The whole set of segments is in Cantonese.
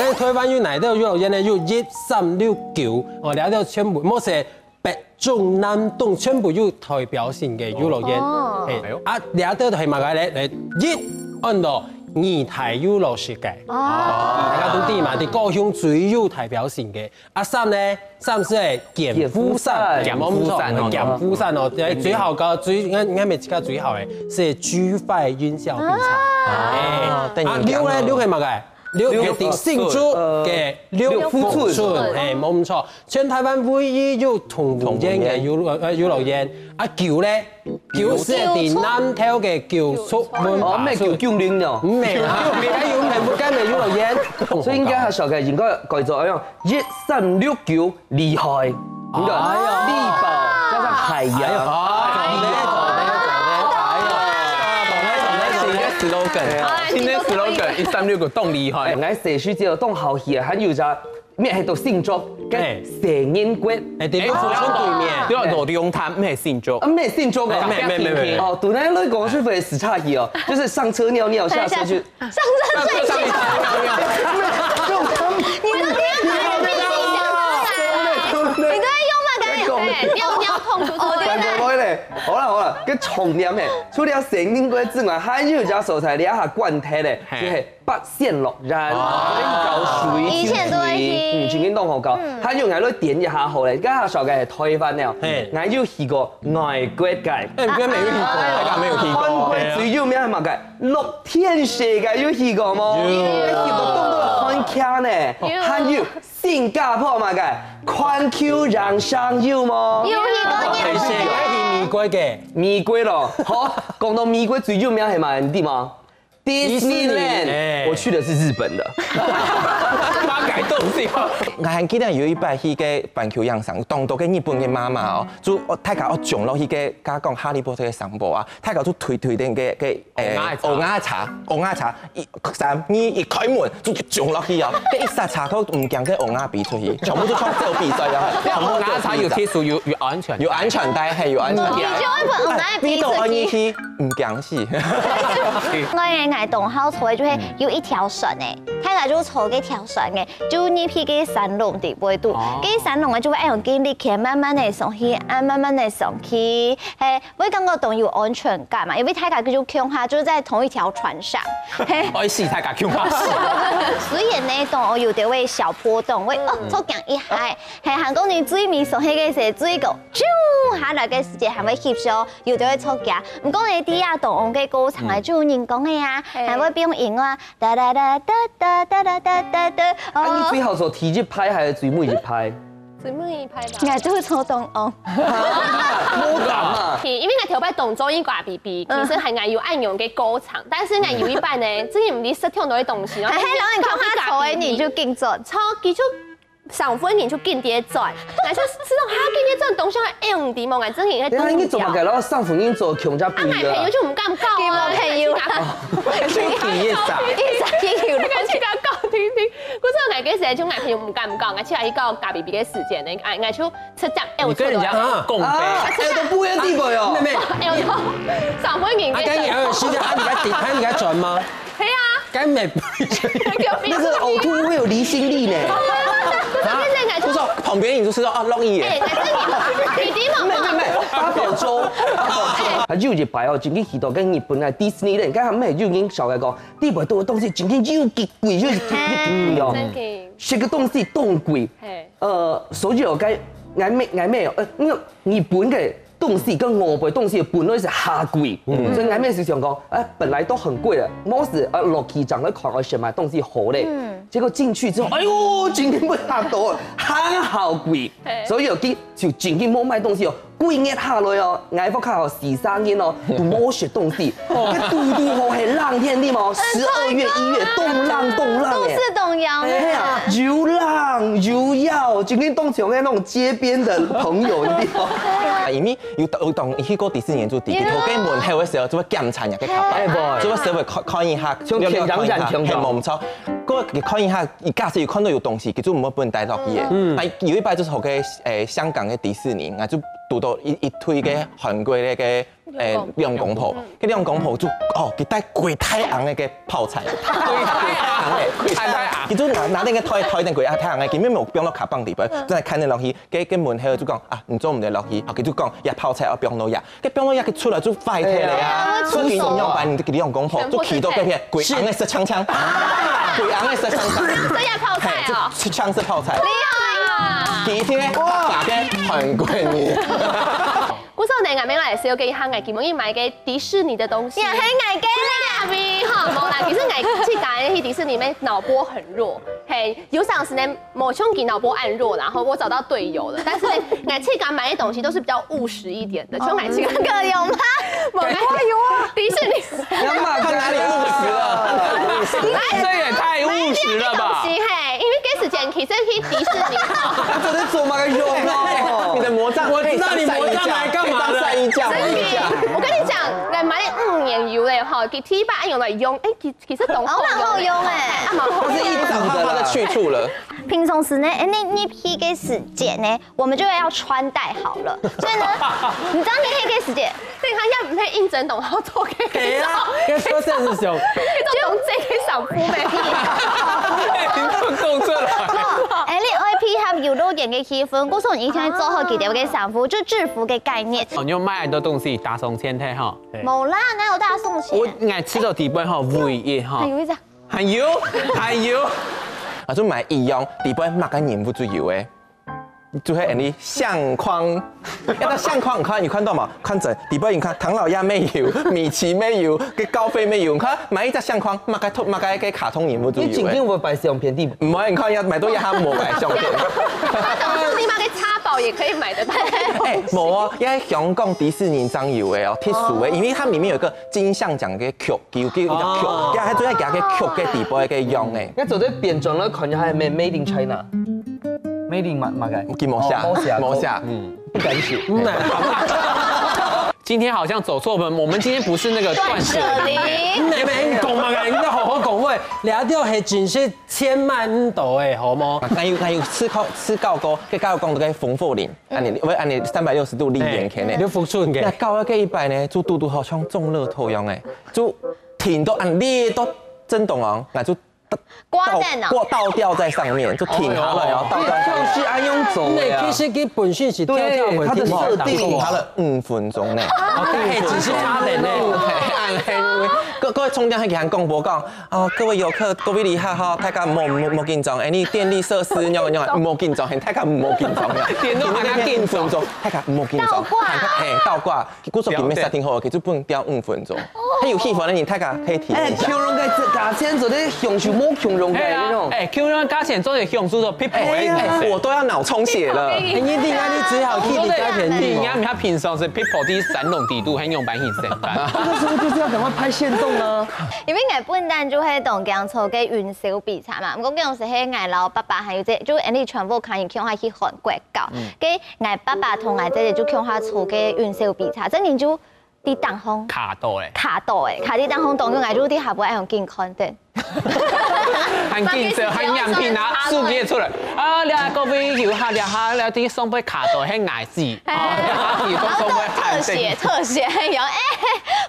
咱台湾有哪条游乐园呢？有1369哦，了到全部冇是北中南东全部有代表性嘅游乐园。啊，了到係乜嘢咧？一按到二台遊樂設計。大家都知嘛，啲高雄最有代表性嘅。啊三呢？三是劍夫山，劍夫山哦，最好嘅啱咪自家最好嘅是巨快雲霄比賽。啊六咧六係乜嘅？六嘅新竹嘅六福村，冇唔錯，全台灣唯一有同路園嘅遊樂園。啊九咧，九是喺南頭嘅九叔門巴咩叫9零咯？唔明啊，冇間嘅遊樂園，所以應該係上嘅應該改做一樣1369厲害，咁就力寶加上海洋。今天 slogan 1369動厲害，我社區之後當好戲啊，還有就咩喺度慶祝嘅蛇年節，地福村對面，對啊，羅龍潭咩慶祝？啊咩慶祝啊？沒哦，對那個講出嚟死差異哦，就是上車尿尿，下車去上車睡覺。你都聽你用嘛？尿痛出錯對。好啦，跟重點誒，除了蛇年節之外，還有一隻素材，你一下貫體咧，就係八仙樂園，以前都會去，曾經當學過，還有我哋點一下號咧，而家上嘅係台灣了，我有去過外國界，未有去過，大家沒有去過。韓國最有名係乜嘅？樂天社嘅有去過冇？去過東都係韓劇呢，還有新加坡乜嘅？環球讓上有冇？有去過。美國咯，好，講到美國最有名係乜地方？Disneyland，我去的是日本的。媽改動先。我還記得有一擺去個環球影城，當到個日本嘅媽媽哦，就大家我上落去個加講哈利波特嘅商鋪啊，大家都推定嘅烏鴉茶，3、2、1開門就上落去啊，一剎茶口唔驚個烏鴉飛出去，全部都創造比賽啊！烏鴉茶有貼數，有安全，有安全帶，係有安全帶。呢度安逸去唔驚死。我嘅動好彩就係有一條船誒，大家就坐嗰條船嘅，就呢批嘅山龍地位度，嗰山龍嘅就會用經歷去慢慢地上去，慢慢地上去，係會感覺到有安全感嘛，因為大家就強下就在同一條船上。我試大家強下。雖然呢度我有啲會小波動，會觸強一下，係韓國人最尾上去嘅時候最高，啾下來嘅時間係咪翕相，有啲會觸強。唔講你啲啊，動嘅歌唱係就人講嘅啊，係會變型啊，噠噠噠噠噠噠噠噠噠。啊，你最後做提一拍還是最尾一拍？最尾一拍吧。我都做動哦。冇咁啊！因為我頭擺動作已經掛 BB，其實係我要按用嘅歌唱，但是我有一半呢，之前唔知識聽到啲東西，然後你看他坐你就勁做，超記住。上分年就見碟轉，但係知道哈見碟轉東西係用啲冇，我真係喺你做乜嘅？然後上分年做強加背嘅。朋友就唔敢講啊，朋友。一你敢去講講聽聽？嗰陣我嗰時就我朋友唔敢講，我只係一個夾 BB 嘅時間咧，我就出閘 L 出來。共飛，L 到背一啲噃喲。咩？L 到上分年。跟住時間，他而家轉嗎？係啊。梗未。那個嘔吐會有離心力呢。就說旁邊人就知道啊，樂意嘅。八寶粥，啊，有一排哦，真係去到跟日本嘅 Disney 咧，而家咩有影小嘅講，啲賣到嘅東西真係又極貴又極貴哦，食嘅東西都貴。所以我該嗌咩日本嘅東西跟我國東西本來是下貴，所以嗌咩時常講，本來都很貴啦，冇事落機場去看我想買東西好咧，結果進去之後，哎呦，真係冇嚇到，很好貴，所以就真係冇買東西哦。貴熱下來哦，挨福卡哦13年哦，都冇食東西，cái嘟嘟河係浪天啲嘛，12月1月凍浪都是動搖啊，有浪有妖，今天當場嘅那種街邊的朋友啲哦，因為有當去過迪士尼做地鐵，頭嘅門口嘅時候就會檢查入嘅卡牌，就會稍微看一下，像冇唔錯。嗰個看一下，假設有看到有東西，佢就唔會俾人帶落去嘅。但有一擺就是學嘅香港嘅迪士尼，我就拄到一推嘅韓國嘅兩公婆，嗰兩公婆就佢帶鬼太紅嘅泡菜，鬼太紅，佢就拿那個台定鬼太紅嘅，佢咩冇放落卡棒地邊，真係看得落去，嘅門口就講啊，唔做唔得落去，佢就講呀泡菜我放落呀，佢放落呀佢出來就快睇嚟啊，所以咁樣辦，佢兩公婆就起到嗰片鬼紅嘅色槍槍，鬼紅嘅色槍槍，這樣泡菜啊，槍色泡菜，厲害啊！幾天哇嘅韓國人。我說你啱啱來是要給下藝基本要買嘅迪士尼的東西。呀，係藝基啦，咪哈冇啦。其實藝去講去迪士尼裡面腦波很弱，嘿，有時候是呢某兄弟腦波暗弱，然後我找到隊友了。但是呢，藝去講買的東西都是比較務實一點的。就藝去講個有嗎？有啊，迪士尼。他哪裡務實了？這也太務實了吧？嘿，因為嗰時間其實去迪士尼，他真係做乜嘅用咯？你的魔杖，我知道你魔杖來幹嘛了？我跟你講，嚟買5年油咧，哈，佢T8按用嚟用，其實懂好好用哎，它是一找它的去處了。平常時呢，你批嘅時間呢，我們就要穿戴好了，所以呢，你知道你批嘅時間，所以佢一唔係應徵同學做嘅，係啊，跟說這是熊，就同這嘅上鋪咩？你都做了。你愛配合搖到人嘅氣氛，嗰時候以前做好幾條嘅衫褲，就制服嘅概念。你有買很多東西，大送千體哈。冇啦，哪有大家送錢？我愛吃到底本哈，唯一哈。還有一隻，還有。啊，就買一樣，底本抹緊鹽不最油誒。就係你相框，一個相框，你看到嘛？看陣底部你看唐老鴨沒有，米奇沒有，個高飛沒有，你看買一隻相框，抹個卡通鹽不最油誒。你今天會擺相片啲？唔係，你看要買到一下冇買相片。你買個插寶也可以買得到。冇啊，因為香港迪士尼張油誒哦，鐵樹誒，因為它裡面有一個金像獎嘅曲，叫一個曲，因為佢最係夾個曲嘅底部嘅樣誒。一做啲變裝咧，看下係咩 Made in China。Made in 馬嘅，見冇下，不敢寫。今天好像走錯門，我們今天不是那個斷捨離。你咪講嘛，你要好好講喂，你一定要係真係千萬度誒，好冇？還有吃高高，嘅高高講到嘅豐富林，按你360度立眼看咧，你付出嘅。高一個100呢，就嘟嘟好像中樂透樣誒，就停到按裂都震動啊，那就。倒吊在上面，就挺好了，然後倒吊。就是按用走呀。其實佢本身是跳跳會，它的設定花了5分鐘呢。只是差點呢。各位衝電去講廣播講，各位遊客各位旅客哈，大家唔好緊張，你電力設施樣唔好緊張，大家唔好緊張呀。電都大家5分鐘，大家唔好緊張。倒掛，故說裡面設定好，佢就不能吊5分鐘。還有氣氛呢，你大家可以體驗一下。強龍嘅價錢做啲享受冇強龍嘅那種。強龍價錢做啲享受咗 people 我都要腦充血了。一定啊，你只好去比較便宜。你他平常是 people 啲散龍地度，很用版型成班。這個時候就是要趕快拍限動啊！因為藝本單就係同江潮嘅元宵比賽嘛，唔過嗰陣時係藝老爸爸還有即就你全部看人向下去韓國搞，嘅藝爸爸同藝姐就向下做嘅元宵比賽，真係就啲當紅卡到誒，卡啲當紅當咗藝就啲下部愛用健康的。很緊張，很樣片啊，數據出來啊！你各位遊客，你啲雙杯卡到係藝字，特寫有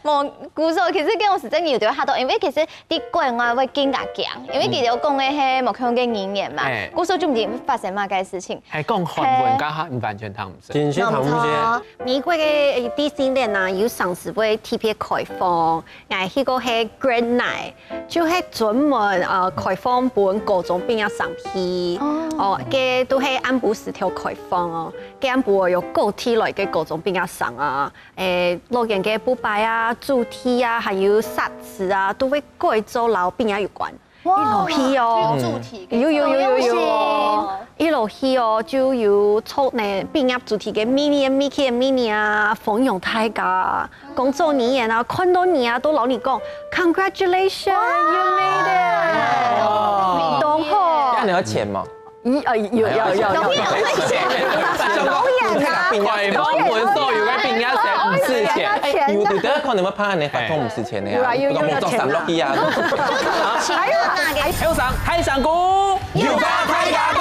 冇故數？其實嗰陣時真要對嚇到，因為其實啲國外會更加強，因為佢哋講嘅係目標嘅語言嘛，故數就唔知發生乜嘅事情。係講韓文加唔完全談唔識。完全談唔識。美國嘅迪士尼啊，有上時會特別開放，嗌嗰個係 Grand Night，就係專門開放本各種邊一上戲，嘅都係按部時條開放哦，嘅按部有高梯來嘅各種邊一上啊，樂園嘅布擺啊、主題啊，還有設施啊，都會改做老邊一有關。一路去哦，有，一路去哦，就有出呢邊一主題嘅 Mickey 嘅 Minnie 啊，鳳陽太監，工作人員啊，看到你啊，都老你講 Congratulations， you made it， 都好。那你要錢嗎？有，導演啊，開放本所有嘅邊一成唔是錢，有得可能會拍你發通唔是錢嘅呀，不過冇做三落去啊。還有哪個？還有上太上股，要發太假